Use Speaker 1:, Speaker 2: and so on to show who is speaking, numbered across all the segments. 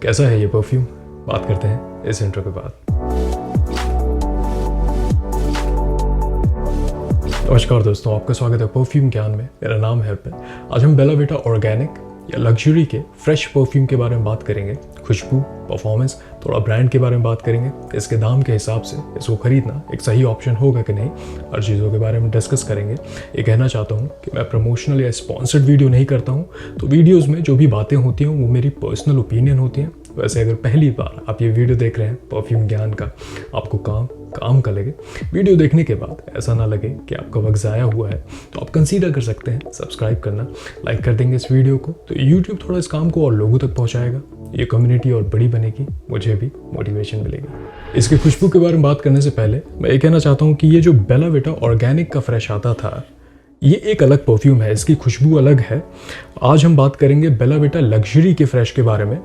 Speaker 1: कैसा है ये परफ्यूम? बात करते हैं इस इंट्रो के बाद। नमस्कार दोस्तों, आपका स्वागत है परफ्यूम ज्ञान में। मेरा नाम है अर्पित। आज हम बेला विटा ऑर्गेनिक या लग्जरी के फ्रेश परफ्यूम के बारे में बात करेंगे। खुशबू, परफॉर्मेंस, थोड़ा ब्रांड के बारे में बात करेंगे। इसके दाम के हिसाब से इसको खरीदना एक सही ऑप्शन होगा कि नहीं, हर चीज़ों के बारे में डिस्कस करेंगे। ये कहना चाहता हूँ कि मैं प्रमोशनल या स्पॉन्सर्ड वीडियो नहीं करता हूँ, तो वीडियोस में जो भी बातें होती हैं वो मेरी पर्सनल ओपिनियन होती हैं। वैसे अगर पहली बार आप ये वीडियो देख रहे हैं परफ्यूम ज्ञान का, आपको काम का लगे, वीडियो देखने के बाद ऐसा ना लगे कि आपका वक्त ज़ाया हुआ है, तो आप कंसीडर कर सकते हैं सब्सक्राइब करना। लाइक कर देंगे इस वीडियो को तो यूट्यूब थोड़ा इस काम को और लोगों तक पहुंचाएगा। ये कम्युनिटी और बड़ी बनेगी, मुझे भी मोटिवेशन मिलेगी। इसकी खुशबू के बारे में बात करने से पहले मैं ये कहना चाहता हूँ कि ये जो बेला विटा ऑर्गेनिक का फ्रेश आता था, ये एक अलग परफ्यूम है, इसकी खुशबू अलग है। आज हम बात करेंगे बेला विटा लग्जरी के फ्रेश के बारे में।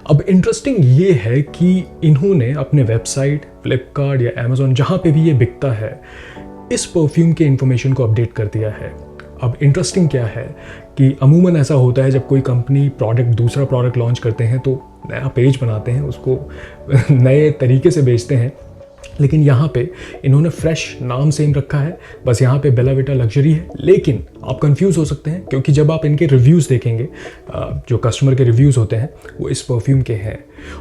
Speaker 1: अब इंटरेस्टिंग ये है कि इन्होंने अपने वेबसाइट, फ्लिपकार्ट या अमेजोन, जहाँ पे भी ये बिकता है, इस परफ्यूम के इंफॉर्मेशन को अपडेट कर दिया है। अब इंटरेस्टिंग क्या है कि अमूमन ऐसा होता है जब कोई कंपनी दूसरा प्रोडक्ट लॉन्च करते हैं तो नया पेज बनाते हैं, उसको नए तरीके से बेचते हैं। लेकिन यहाँ पे इन्होंने फ्रेश नाम सेम रखा है, बस यहाँ पे बेला विटा लग्जरी है। लेकिन आप कंफ्यूज हो सकते हैं क्योंकि जब आप इनके रिव्यूज़ देखेंगे, जो कस्टमर के रिव्यूज़ होते हैं वो इस परफ्यूम के हैं।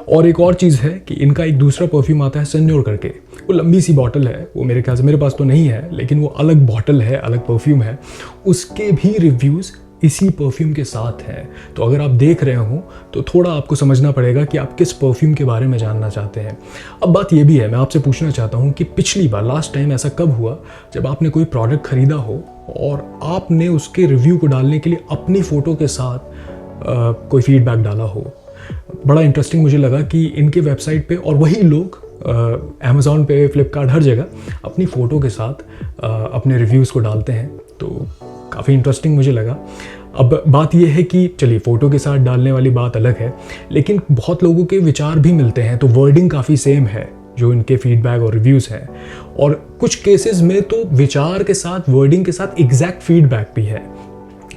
Speaker 1: और एक और चीज़ है कि इनका एक दूसरा परफ्यूम आता है सेन्योर करके, वो लंबी सी बॉटल है, वो मेरे ख्याल से मेरे पास तो नहीं है, लेकिन वो अलग बॉटल है, अलग परफ्यूम है। उसके भी रिव्यूज़ इसी परफ्यूम के साथ है। तो अगर आप देख रहे हो तो थोड़ा आपको समझना पड़ेगा कि आप किस परफ्यूम के बारे में जानना चाहते हैं। अब बात ये भी है, मैं आपसे पूछना चाहता हूँ कि पिछली बार लास्ट टाइम ऐसा कब हुआ जब आपने कोई प्रोडक्ट खरीदा हो और आपने उसके रिव्यू को डालने के लिए अपनी फ़ोटो के साथ कोई फीडबैक डाला हो। बड़ा इंटरेस्टिंग मुझे लगा कि इनके वेबसाइट पे और वही लोग अमेज़ॉन पे, फ्लिपकार्ट, हर जगह अपनी फ़ोटो के साथ अपने रिव्यूज़ को डालते हैं। तो काफ़ी इंटरेस्टिंग मुझे लगा। अब बात यह है कि चलिए फ़ोटो के साथ डालने वाली बात अलग है, लेकिन बहुत लोगों के विचार भी मिलते हैं, तो वर्डिंग काफ़ी सेम है जो इनके फीडबैक और रिव्यूज़ हैं। और कुछ केसेस में तो विचार के साथ, वर्डिंग के साथ एग्जैक्ट फीडबैक भी है।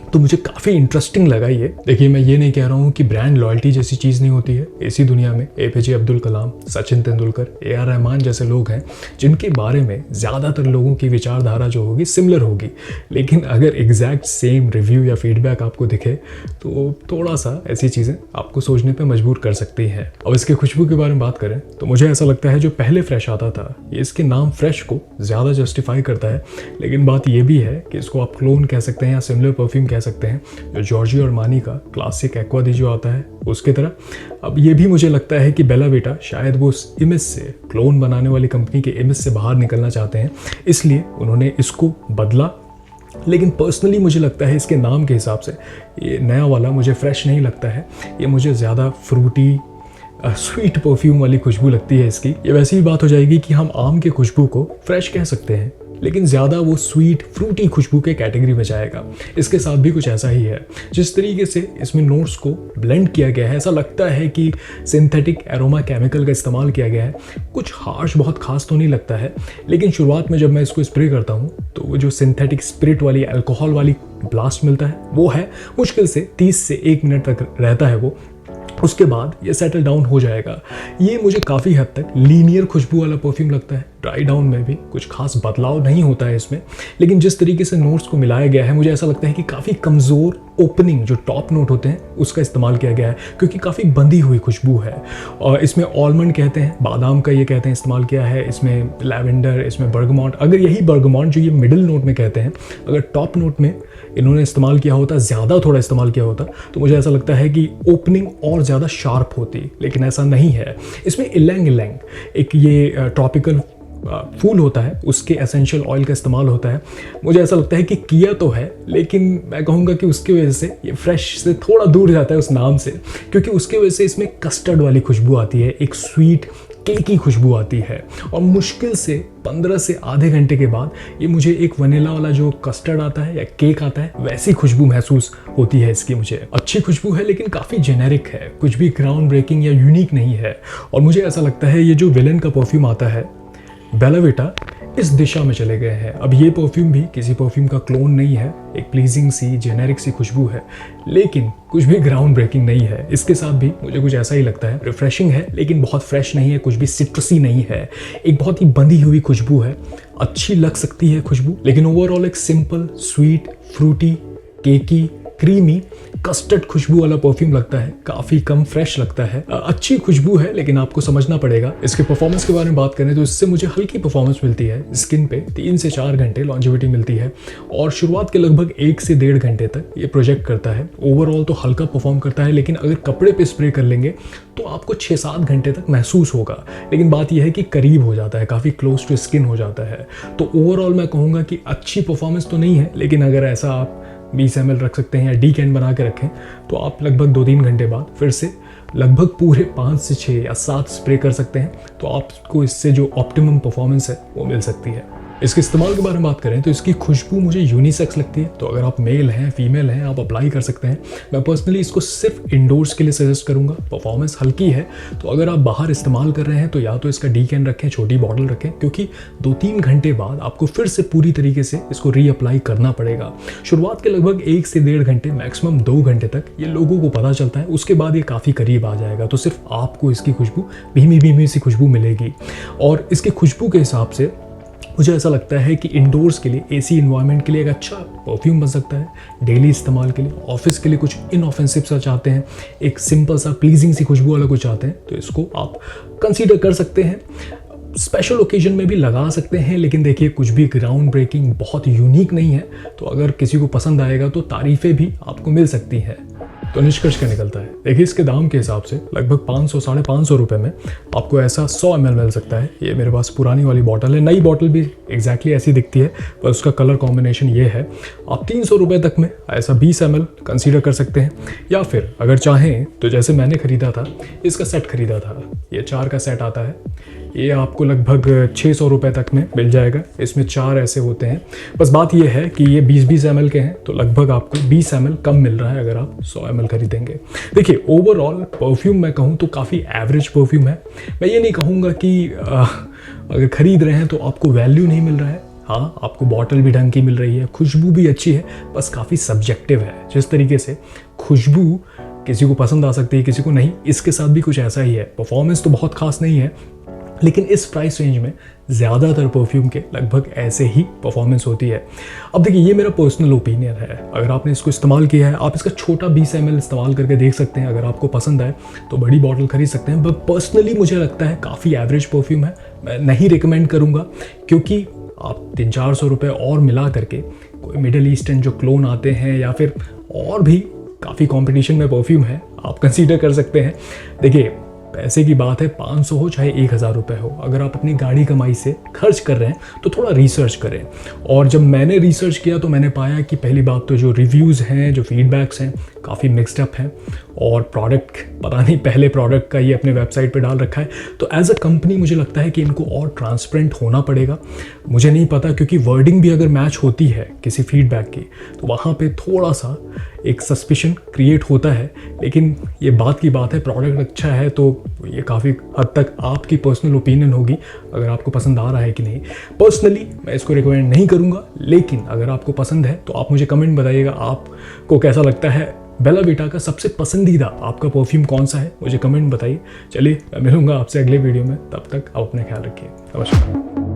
Speaker 1: तो मुझे काफ़ी इंटरेस्टिंग लगा ये। देखिए, मैं ये नहीं कह रहा हूँ कि ब्रांड लॉयल्टी जैसी चीज़ नहीं होती है। इसी दुनिया में APJ अब्दुल कलाम, सचिन तेंदुलकर, AR रहमान जैसे लोग हैं जिनके बारे में ज़्यादातर लोगों की विचारधारा जो होगी सिमिलर होगी। लेकिन अगर एग्जैक्ट सेम रिव्यू या फीडबैक आपको दिखे तो थोड़ा सा ऐसी चीज़ें आपको सोचने पर मजबूर कर सकती हैं। अब इसके खुशबू के बारे में बात करें तो मुझे ऐसा लगता है जो पहले फ्रेश आता था, ये इसके नाम फ्रेश को ज़्यादा जस्टिफाई करता है। लेकिन बात ये भी है कि इसको आप क्लोन कह सकते हैं या सिमिलर परफ्यूम कह सकते हैं, जो जॉर्जियो अरमानी का क्लासिक एक्वा दी जो आता है उसकी तरह। अब ये भी मुझे लगता है कि बेला विटा शायद वो उस इमेज से, क्लोन बनाने वाली कंपनी के इमेज से बाहर निकलना चाहते हैं, इसलिए उन्होंने इसको बदला। लेकिन पर्सनली मुझे लगता है इसके नाम के हिसाब से ये नया वाला मुझे फ्रेश नहीं लगता है। ये मुझे ज़्यादा फ्रूटी, स्वीट परफ्यूम वाली खुशबू लगती है इसकी। ये वैसी ही बात हो जाएगी कि हम आम के खुशबू को फ्रेश कह सकते हैं, लेकिन ज़्यादा वो स्वीट फ्रूटी खुशबू के कैटेगरी में जाएगा। इसके साथ भी कुछ ऐसा ही है। जिस तरीके से इसमें नोट्स को ब्लेंड किया गया है, ऐसा लगता है कि सिंथेटिक एरोमा केमिकल का इस्तेमाल किया गया है। कुछ हार्श, बहुत खास तो नहीं लगता है, लेकिन शुरुआत में जब मैं इसको स्प्रे करता हूँ तो वो जो सिंथेटिक स्पिरिट वाली, अल्कोहल वाली ब्लास्ट मिलता है वो है। मुश्किल से 30 से 1 मिनट तक रहता है वो, उसके बाद ये सेटल डाउन हो जाएगा। ये मुझे काफ़ी हद तक लीनियर खुशबू वाला परफ्यूम लगता है। ड्राई डाउन में भी कुछ खास बदलाव नहीं होता है इसमें, लेकिन जिस तरीके से नोट्स को मिलाया गया है, मुझे ऐसा लगता है कि काफ़ी कमज़ोर ओपनिंग जो टॉप नोट होते हैं उसका इस्तेमाल किया गया है, क्योंकि काफ़ी बंधी हुई खुशबू है। और इसमें आलमंड कहते हैं, बादाम का ये कहते हैं इस्तेमाल किया है, इसमें लैवेंडर, इसमें बर्गमॉन्ट। अगर यही बर्गमॉन्ट जो ये मिडिल नोट में कहते हैं, अगर टॉप नोट में इन्होंने इस्तेमाल किया होता, ज़्यादा थोड़ा इस्तेमाल किया होता, तो मुझे ऐसा लगता है कि ओपनिंग और ज़्यादा शार्प होती। लेकिन ऐसा नहीं है। इसमें इलैंग इलैंग एक ये ट्रॉपिकल फूल होता है, उसके एसेंशियल ऑयल का इस्तेमाल होता है। मुझे ऐसा लगता है कि किया तो है, लेकिन मैं कहूँगा कि उसकी वजह से ये फ्रेश से थोड़ा दूर जाता है उस नाम से, क्योंकि उसकी वजह से इसमें कस्टर्ड वाली खुशबू आती है, एक स्वीट केकी खुशबू आती है। और मुश्किल से 15 से आधे घंटे के बाद ये मुझे एक वनीला वाला जो कस्टर्ड आता है या केक आता है, वैसी खुशबू महसूस होती है इसकी। मुझे अच्छी खुशबू है, लेकिन काफ़ी जेनेरिक है, कुछ भी ग्राउंड ब्रेकिंग या यूनिक नहीं है। और मुझे ऐसा लगता है ये जो विलन का परफ्यूम आता है बेला विटा, इस दिशा में चले गए हैं। अब ये परफ्यूम भी किसी परफ्यूम का क्लोन नहीं है, एक प्लीजिंग सी जेनेरिक सी खुशबू है, लेकिन कुछ भी ग्राउंड ब्रेकिंग नहीं है। इसके साथ भी मुझे कुछ ऐसा ही लगता है, रिफ्रेशिंग है लेकिन बहुत फ्रेश नहीं है, कुछ भी सिट्रसी नहीं है, एक बहुत ही बंधी हुई खुशबू है। अच्छी लग सकती है खुशबू, लेकिन ओवरऑल एक सिंपल, स्वीट, फ्रूटी, केकी, क्रीमी, कस्टर्ड खुशबू वाला परफ्यूम लगता है। काफ़ी कम फ्रेश लगता है। अच्छी खुशबू है, लेकिन आपको समझना पड़ेगा। इसके परफॉर्मेंस के बारे में बात करें तो इससे मुझे हल्की परफॉर्मेंस मिलती है। स्किन पे 3 से 4 घंटे लॉन्जिविटी मिलती है और शुरुआत के लगभग 1 से 1.5 घंटे तक ये प्रोजेक्ट करता है। ओवरऑल तो हल्का परफॉर्म करता है, लेकिन अगर कपड़े पे स्प्रे कर लेंगे तो आपको 6-7 घंटे तक महसूस होगा। लेकिन बात यह है कि करीब हो जाता है, काफ़ी क्लोज टू स्किन हो जाता है। तो ओवरऑल मैं कहूँगा कि अच्छी परफॉर्मेंस तो नहीं है, लेकिन अगर ऐसा आप 20 ml रख सकते हैं या डी कैन बना के रखें तो आप लगभग 2-3 घंटे बाद फिर से लगभग पूरे 5 से 6 या 7 स्प्रे कर सकते हैं, तो आपको इससे जो ऑप्टिमम परफॉर्मेंस है वो मिल सकती है। इसके इस्तेमाल के बारे में बात करें तो इसकी खुशबू मुझे यूनिसेक्स लगती है, तो अगर आप मेल हैं, फीमेल हैं, आप अप्लाई कर सकते हैं। मैं पर्सनली इसको सिर्फ इंडोर्स के लिए सजेस्ट करूंगा। परफॉर्मेंस हल्की है, तो अगर आप बाहर इस्तेमाल कर रहे हैं तो या तो इसका डी कैन रखें, छोटी बॉटल रखें, क्योंकि 2-3 घंटे बाद आपको फिर से पूरी तरीके से इसको रीअप्लाई करना पड़ेगा। शुरुआत के लगभग 1 से 1.5 घंटे, मैक्सिमम 2 घंटे तक ये लोगों को पता चलता है। उसके बाद ये काफ़ी करीब आ जाएगा, तो सिर्फ आपको इसकी खुशबू धीमी धीमी सी खुशबू मिलेगी। और इसकी खुशबू के हिसाब से मुझे ऐसा लगता है कि इंडोर्स के लिए, एसी इन्वायरमेंट के लिए एक अच्छा परफ्यूम बन सकता है। डेली इस्तेमाल के लिए, ऑफिस के लिए कुछ इनऑफेंसिव सा चाहते हैं, एक सिंपल सा प्लीजिंग सी खुशबू वाला कुछ चाहते हैं, तो इसको आप कंसीडर कर सकते हैं। स्पेशल ओकेजन में भी लगा सकते हैं, लेकिन देखिए कुछ भी ग्राउंड ब्रेकिंग, बहुत यूनिक नहीं है। तो अगर किसी को पसंद आएगा तो तारीफ़ें भी आपको मिल सकती हैं। तो निष्कर्ष क्या निकलता है? देखिए इसके दाम के हिसाब से लगभग 500-550 रुपये में आपको ऐसा 100 ml मिल सकता है। ये मेरे पास पुरानी वाली बॉटल है, नई बॉटल भी एग्जैक्टली ऐसी दिखती है, पर उसका कलर कॉम्बिनेशन ये है। आप 300 रुपये तक में ऐसा 20 ml कंसीडर कर सकते हैं, या फिर अगर चाहें तो जैसे मैंने ख़रीदा था, इसका सेट ख़रीदा था, ये 4 का सेट आता है, ये आपको लगभग 600 रुपये तक में मिल जाएगा। इसमें 4 ऐसे होते हैं। बस बात ये है कि ये 20-20 ml के हैं, तो लगभग आपको 20 ml कम मिल रहा है अगर आप 100 ml खरीदेंगे। देखिए ओवरऑल परफ्यूम मैं कहूँ तो काफ़ी एवरेज परफ्यूम है। मैं ये नहीं कहूँगा कि अगर ख़रीद रहे हैं तो आपको वैल्यू नहीं मिल रहा है। हाँ, आपको बॉटल भी ढंग की मिल रही है, खुशबू भी अच्छी है, बस काफ़ी सब्जेक्टिव है। जिस तरीके से खुशबू किसी को पसंद आ सकती है, किसी को नहीं, इसके साथ भी कुछ ऐसा ही है। परफॉर्मेंस तो बहुत खास नहीं है, लेकिन इस प्राइस रेंज में ज़्यादातर परफ्यूम के लगभग ऐसे ही परफॉर्मेंस होती है। अब देखिए ये मेरा पर्सनल ओपिनियन है। अगर आपने इसको इस्तेमाल किया है, आप इसका छोटा 20 ml इस्तेमाल करके देख सकते हैं। अगर आपको पसंद आए तो बड़ी बॉटल खरीद सकते हैं। बट पर्सनली मुझे लगता है काफ़ी एवरेज परफ्यूम है। मैं नहीं रिकमेंड करूँगा, क्योंकि आप 300-400 रुपये और मिला करके कोई मिडल ईस्टर्न जो क्लोन आते हैं, या फिर और भी काफ़ी कॉम्पिटिशन में परफ्यूम है, आप कंसीडर कर सकते हैं। देखिए पैसे की बात है, 500 हो चाहे 1000 रुपये हो, अगर आप अपनी गाड़ी कमाई से खर्च कर रहे हैं तो थोड़ा रिसर्च करें। और जब मैंने रिसर्च किया तो मैंने पाया कि पहली बात तो जो रिव्यूज़ हैं, जो फीडबैक्स हैं, काफ़ी मिक्सड अप हैं, और प्रोडक्ट पता नहीं पहले प्रोडक्ट का ये अपने वेबसाइट पे डाल रखा है। तो एज अ कंपनी मुझे लगता है कि इनको और ट्रांसपेरेंट होना पड़ेगा। मुझे नहीं पता, क्योंकि वर्डिंग भी अगर मैच होती है किसी फीडबैक की तो वहाँ पे थोड़ा सा एक सस्पिशन क्रिएट होता है। लेकिन ये बात की बात है, प्रोडक्ट अच्छा है तो ये काफ़ी हद तक आपकी पर्सनल ओपिनियन होगी अगर आपको पसंद आ रहा है कि नहीं। पर्सनली मैं इसको रिकमेंड नहीं करूँगा, लेकिन अगर आपको पसंद है तो आप मुझे कमेंट बताइएगा आपको कैसा लगता है। बेला वीटा का सबसे पसंदीदा आपका परफ्यूम कौन सा है, मुझे कमेंट बताइए। चलिए मैं मिलूंगा आपसे अगले वीडियो में, तब तक आप अपना ख्याल रखिए। नमस्कार।